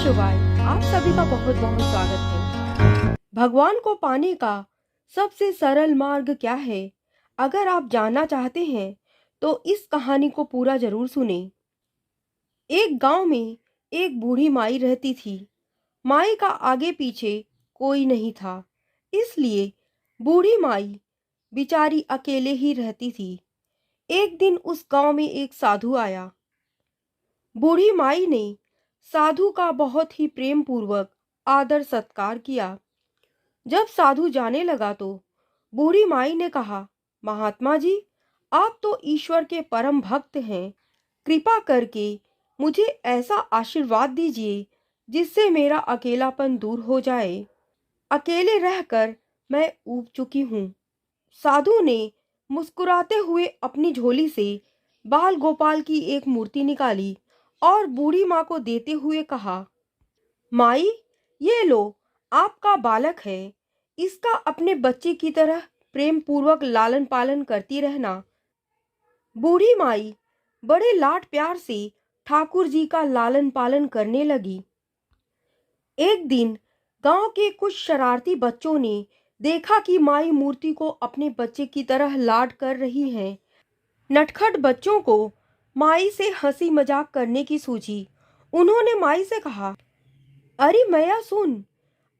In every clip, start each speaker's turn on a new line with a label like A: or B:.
A: शिवाय। आप सभी का बहुत बहुत स्वागत है। भगवान को पाने का सबसे सरल मार्ग क्या है? अगर आप जानना चाहते हैं तो इस कहानी को पूरा जरूर सुने। एक गांव में एक बूढ़ी माई रहती थी। माई का आगे पीछे कोई नहीं था, इसलिए बूढ़ी माई बेचारी अकेले ही रहती थी। एक दिन उस गांव में एक साधु आया। बूढ़ी माई ने साधु का बहुत ही प्रेम पूर्वक आदर सत्कार किया। जब साधु जाने लगा तो बूढ़ी माई ने कहा, महात्मा जी, आप तो ईश्वर के परम भक्त हैं। कृपा करके मुझे ऐसा आशीर्वाद दीजिए जिससे मेरा अकेलापन दूर हो जाए। अकेले रहकर मैं ऊब चुकी हूँ। साधु ने मुस्कुराते हुए अपनी झोली से बाल गोपाल की एक मूर्ति निकाली और बूढ़ी माँ को देते हुए कहा, माई, ये लो, आपका बालक है। इसका अपने बच्चे की तरह प्रेम पूर्वक लालन पालन करती रहना। बूढ़ी माई बड़े लाड प्यार से ठाकुर जी का लालन पालन करने लगी। एक दिन गांव के कुछ शरारती बच्चों ने देखा कि माई मूर्ति को अपने बच्चे की तरह लाड कर रही हैं। नटखट बच्चों को माई से हंसी मजाक करने की सूझी। उन्होंने माई से कहा, अरे मैया सुन,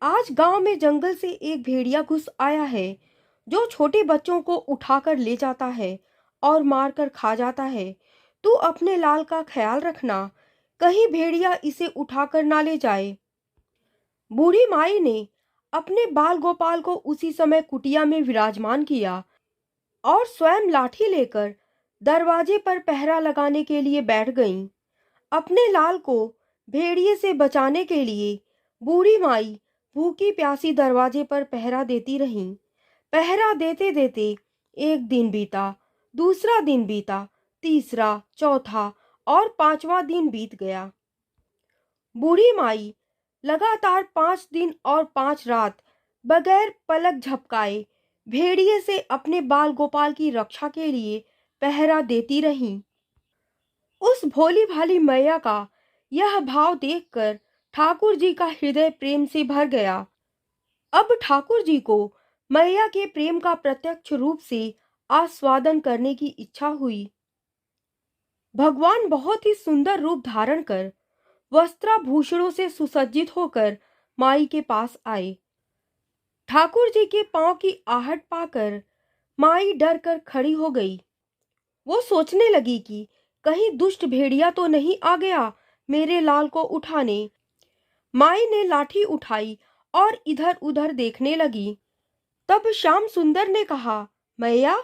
A: आज गांव में जंगल से एक भेड़िया घुस आया है जो छोटे बच्चों को उठाकर ले जाता है और मारकर खा जाता है। तू अपने लाल का ख्याल रखना, कहीं भेड़िया इसे उठाकर ना ले जाए। बूढ़ी माई ने अपने बाल गोपाल को उसी समय कुटिया में विराजमान किया और स्वयं लाठी लेकर दरवाजे पर पहरा लगाने के लिए बैठ गईं। अपने लाल को भेड़िए से बचाने के लिए बूढ़ी माई भूखी प्यासी दरवाजे पर पहरा देती रहीं। पहरा देते देते एक दिन बीता, दूसरा दिन बीता, तीसरा, चौथा और पांचवा दिन बीत गया। बूढ़ी माई लगातार 5 दिन और 5 रात बगैर पलक झपकाए भेड़िए से अपने बाल गोपाल की रक्षा के लिए पहरा देती रहीं। उस भोली भाली मैया का यह भाव देखकर ठाकुर जी का हृदय प्रेम से भर गया। अब ठाकुर जी को मैया के प्रेम का प्रत्यक्ष रूप से आस्वादन करने की इच्छा हुई। भगवान बहुत ही सुंदर रूप धारण कर वस्त्राभूषणों से सुसज्जित होकर माई के पास आए। ठाकुर जी के पांव की आहट पाकर माई डर कर खड़ी हो गई। वो सोचने लगी कि कहीं दुष्ट भेड़िया तो नहीं आ गया मेरे लाल को उठाने। माई ने लाठी उठाई और इधर उधर देखने लगी। तब श्याम सुंदर ने कहा, मैया,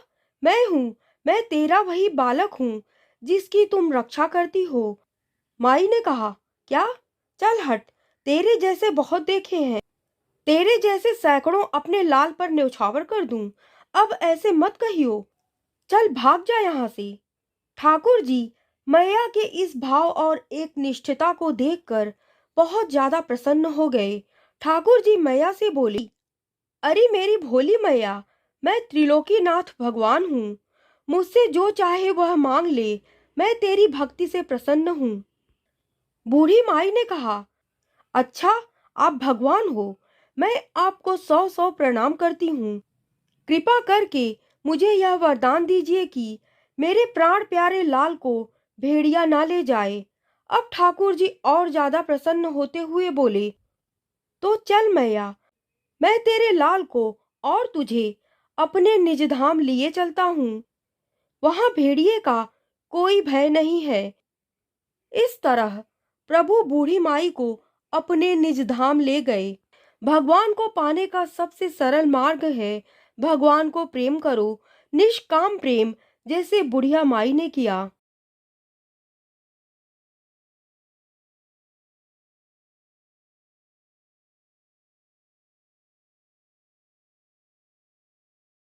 A: मैं हूँ, मैं तेरा वही बालक हूँ जिसकी तुम रक्षा करती हो। माई ने कहा, क्या? चल हट, तेरे जैसे बहुत देखे हैं। तेरे जैसे सैकड़ों अपने लाल पर न्यौछावर कर दूं। अब ऐसे मत कहियो, चल भाग जा यहाँ से। ठाकुर जी मैया के इस भाव और एक निष्ठता को देखकर बहुत ज्यादा प्रसन्न हो गए। ठाकुर जी मैया से बोली, अरे मेरी भोली मैया, मैं त्रिलोकीनाथ भगवान हूँ। मुझसे जो चाहे वह मांग ले, मैं तेरी भक्ति से प्रसन्न हूँ। बूढ़ी माई ने कहा, अच्छा, आप भगवान हो, मैं आपको 100 प्रणाम करती हूँ। कृपा करके मुझे यह वरदान दीजिए कि मेरे प्राण प्यारे लाल को भेड़िया ना ले जाए। अब ठाकुर जी और ज्यादा प्रसन्न होते हुए बोले, तो चल मैया, मैं तेरे लाल को और तुझे अपने निज धाम लिए चलता हूँ। वहां भेड़िए का कोई भय नहीं है। इस तरह प्रभु बूढ़ी माई को अपने निज धाम ले गए। भगवान को पाने का सबसे सरल मार्ग है भगवान को प्रेम करो, निष्काम प्रेम, जैसे बुढ़िया माई ने किया।